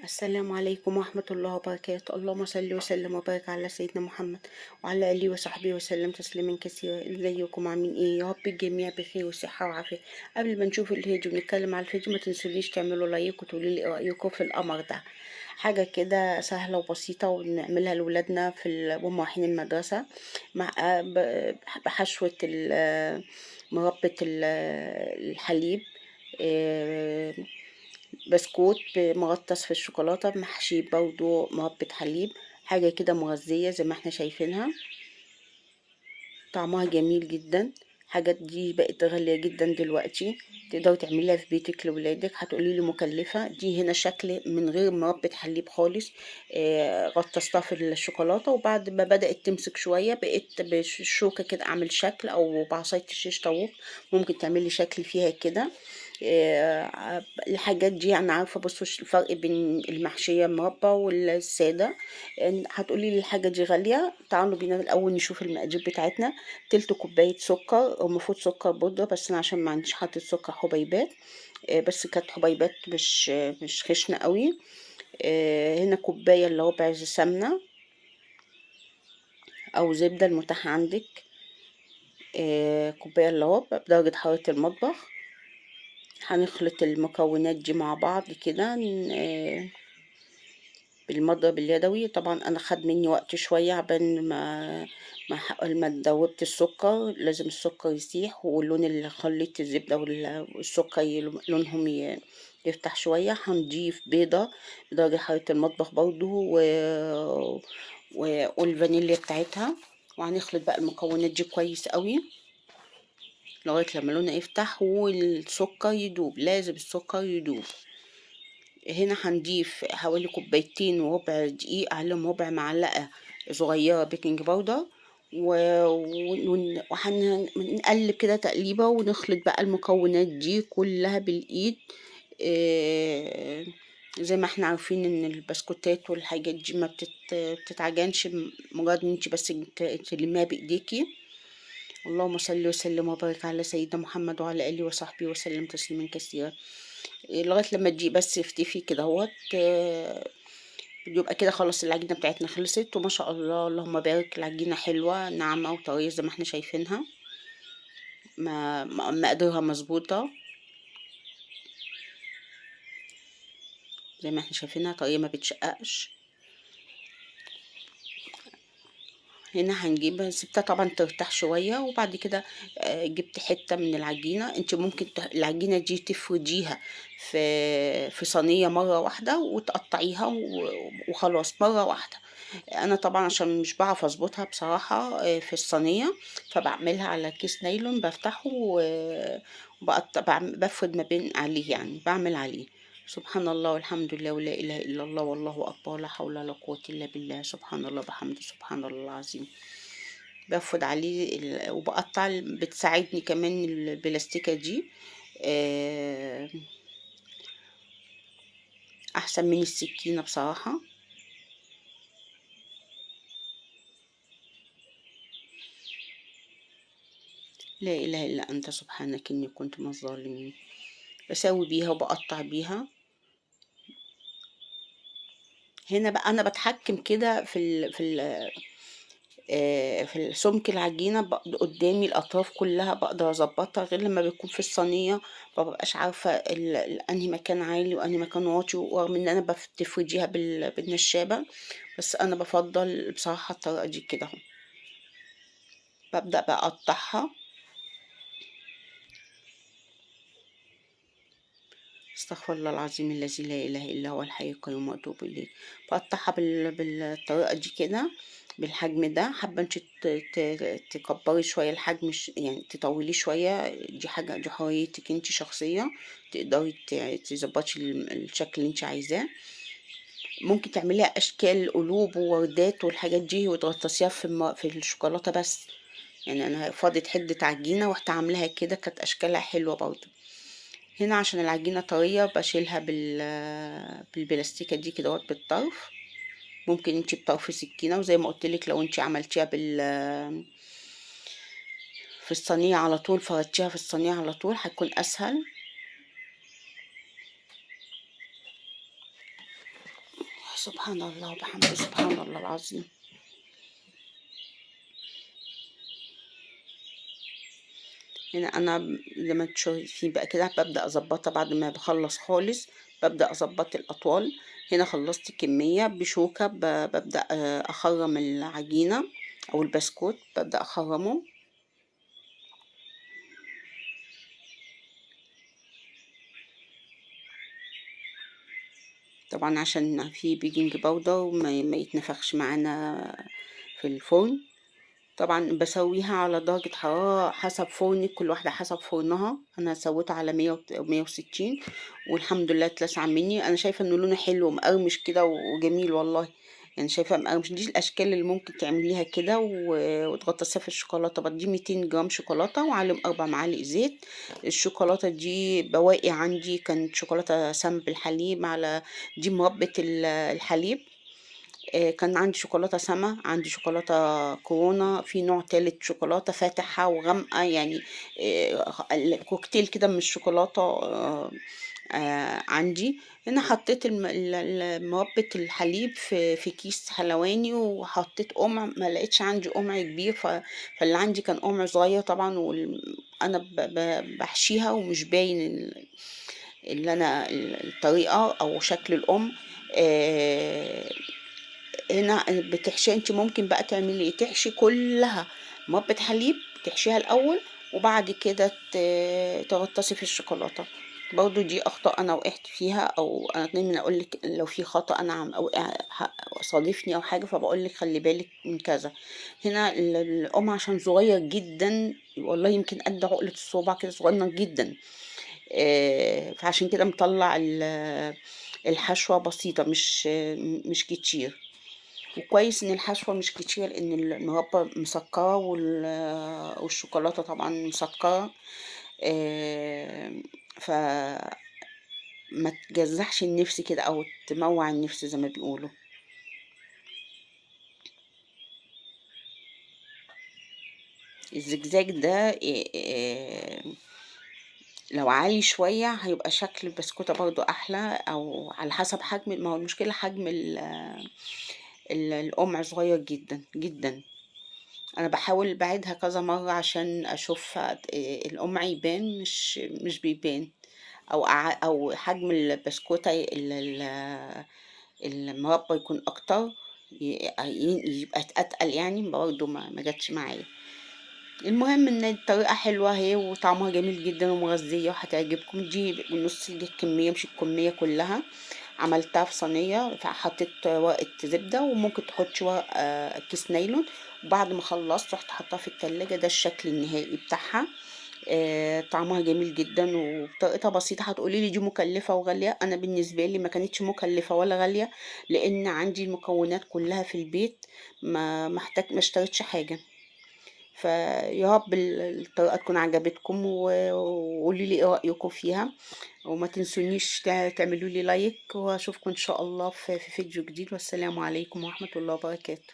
السلام عليكم ورحمة الله وبركاته. اللهم صل وسلم وبارك على سيدنا محمد وعلى آله وصحبه وسلم تسليما كثيرا. ازيكم عاملين ايه؟ يا رب الجميع بخير وصحة وعافية. قبل ما نشوف الفيديو ونتكلم على الفيديو ما تنسونيش تعملوا لايك وتقولوا لي ايه رأيكم في القمر ده. حاجة كده سهلة وبسيطة ونعملها لولادنا وهم رايحين المدرسة مع بحشوة مربى الحليب، آه، بسكوت مغطس في الشوكولاتة محشي برضو مربى حليب. حاجة كده مغذية زي ما احنا شايفينها، طعمها جميل جدا. حاجات دي بقت غالية جدا دلوقتي، تقدري تعمليها في بيتك لولادك. هتقولي لي مكلفة؟ دي هنا شكل من غير مربى حليب خالص. غطستها في الشوكولاتة وبعد ما بدأت تمسك شوية بقيت بالشوكة كده اعمل شكل، او بعصاية الشيش طاووق ممكن تعملي شكل فيها كده. الحاجات دي انا عارفه. بصوا الفرق بين المحشيه مربى والساده. هتقولي لي الحاجه دي غاليه، تعالوا بينا الاول نشوف المقادير بتاعتنا. تلت كوبايه سكر، المفروض سكر بودره بس انا عشان ما عنديش حاطط سكر حبيبات. بس كانت حبيبات مش خشنه قوي. هنا كوبايه الا ربع سمنه او زبده المتاح عندك. كوبايه الا ربع بدرجه حراره المطبخ. هنخلط المكونات دي مع بعض كده بالمضرب اليدوي. طبعا انا خد مني وقت شوية عبال ما دوبت السكر. لازم السكر يسيح ولون خليط الزبدة والسكر لونهم يفتح شوية. هنضيف بيضة بدرجة حرارة المطبخ برضو والفانيليا بتاعتها. وهنخلط بقى المكونات دي كويس قوي لغاية لما لونها يفتح والسكر يدوب. لازم السكر يدوب. هنا هنضيف حوالي كوبايتين وربع دقيق، عليهم ربع معلقة صغيرة بيكنج باودر، وهنقلب كده تقليبة ونخلط بقى المكونات دي كلها بالإيد. زي ما احنا عارفين ان البسكوتات والحاجات دي ما بتتعجنش، مجرد ان انت بس تلميها بايديكي. اللهم صل وسلم وبارك على سيدنا محمد وعلى اله وصحبه وسلم تسليما كثيرا. لغايه لما تجي بس يختفي كده اهوت. يبقى كده خلاص العجينه بتاعتنا خلصت وما شاء الله اللهم بارك. العجينه حلوه ناعمه وطريه زي ما احنا شايفينها، مقدارها مظبوطه زي ما احنا شايفينها، طريه ما بتشققش. هنا هنجيب سبتها طبعا ترتاح شوية وبعد كده جبت حتة من العجينة. انت ممكن العجينة دي تفرديها في صينية مرة واحدة وتقطعيها وخلاص مرة واحدة. انا طبعا عشان مش بعرف اظبطها بصراحة في الصينية، فبعملها على كيس نايلون بفتحه بفرد ما بين عليه، يعني بعمل عليه. سبحان الله والحمد لله ولا إله إلا الله والله أكبر لا حول ولا قوة إلا بالله. سبحان الله بحمده سبحان الله العظيم. بفرد عليه وبقطع. بتساعدني كمان البلاستيكة دي آه، أحسن من السكينة بصراحة. لا إله إلا أنت سبحانك إني كنت من الظالمين. بسوي بيها وبقطع بيها. هنا بقى أنا بتحكم كده في سمك العجينة قدامي الأطراف كلها بقدر أظبطها، غير لما بيكون في الصينية مببقاش عارفة أنهي مكان عالي وأنهي مكان واطي، ورغم إن أنا بتفرديها بالنشابة. بس أنا بفضل بصراحة الطريقة دي كده اهو. ببدأ بقى أقطعها. استغفر الله العظيم الذي لا إله إلا هو الحي القيوم وأتوب إليه. بقطعها بالطريقة دي كده بالحجم ده. حابة انت تكبري شوية الحجم، يعني تطوليه شوية، دي حاجة، دي حريتك انت شخصية. تقدري تظبطي الشكل اللي انت عايزاه. ممكن تعمليها أشكال قلوب ووردات والحاجات دي وتغطسيها في الشوكولاتة بس. يعني أنا فاضت حدة عجينة ورحت عاملاها كده، كانت أشكالها حلوة برضه. هنا عشان العجينة طرية بشيلها بالبلاستيكة دي كده بالطرف. ممكن انتي بطرف سكينة، وزي ما قلتلك لو انتي عملتيها في الصينية على طول، فردتيها في الصينية على طول هتكون أسهل. سبحان الله وبحمده، سبحان الله العظيم. هنا أنا زي ما انتوا شايفين بقى كده ببدأ أظبطها بعد ما بخلص خالص، ببدأ أظبط الأطوال. هنا خلصت كمية بشوكة ببدأ أخرم العجينة أو البسكوت، ببدأ أخرمه. طبعا عشان في بيكنج باودر ما يتنفخش معانا في الفرن. طبعا بسويها على درجة حرارة حسب فرنك، كل واحدة حسب فرنها. أنا سويتها على 160 والحمد لله اتلسع مني. أنا شايفة إنه لونه حلو ومقرمش كده وجميل والله. يعني شايفة مقرمش، دي الأشكال اللي ممكن تعمليها كده وتغطسيها في الشوكولاتة. بدي 200 جرام شوكولاتة وعليهم 4 معالق زيت. الشوكولاتة دي بواقي عندي كانت شوكولاتة سم بالحليب، على دي مربة الحليب. كان عندي شوكولاتة سما، عندي شوكولاتة كورونا، في نوع تالت شوكولاتة فاتحة وغامقة يعني. الكوكتيل كده من الشوكولاتة. عندي هنا حطيت مربة الحليب في كيس حلواني، وحطيت قمع. ما لقيتش عندي قمع كبير، فاللي عندي كان قمع صغير طبعا. انا بحشيها ومش باين اللي انا الطريقة او شكل القمع. آه، هنا بتحشي انت ممكن بقى تعملي ايه، تحشي كلها مربى حليب، تحشيها الاول وبعد كده تغطسي في الشوكولاته. برضو دي اخطاء انا وقعت فيها، او انا دايما اقول لك لو في خطأ انا عم او صادفني او حاجه، فبقول لك خلي بالك من كذا. هنا القمع عشان صغير جدا والله، يمكن قد عقله الصباع كده، صغير جدا. فعشان كده مطلع الحشوه بسيطه، مش كتير. وكويس ان الحشوة مش كتير لان المربى مسكرة والشوكولاتة طبعا مسكرة. ف ما تجزعش النفس كده او تموع النفس زي ما بيقولوا. الزجزاج ده لو عالي شوية هيبقى شكل البسكوتة برضو احلى، او على حسب حجم. ما هو المشكلة حجم القمع صغير جدا جدا. انا بحاول بعيدها كذا مرة عشان اشوف القمع يبان، مش بيبان. او حجم البسكوتة المربى يكون اكتر، يبقى اتقل يعني. برضه ما جاتش معايا. المهم ان الطريقة حلوة اهي وطعمها جميل جدا ومغذية وهتعجبكم. دي نص الكمية مش الكمية كلها. عملتها في صينية، فحطيت ورقة زبدة وممكن تحطي ورق كيس نايلون. وبعد ما خلصت رحت حطها في التلاجة. ده الشكل النهائي بتاعها. طعمها جميل جدا وطريقتها بسيطة. هتقولي لي دي مكلفة وغالية، انا بالنسبة لي ما كانتش مكلفة ولا غالية، لان عندي المكونات كلها في البيت. ما اشتريتش حاجة. فيا رب الطريقة تكون عجبتكم، وقولي لي ايه رأيكم فيها. وما تنسونيش تعملوا لي لايك، واشوفكم ان شاء الله في فيديو جديد. والسلام عليكم ورحمة الله وبركاته.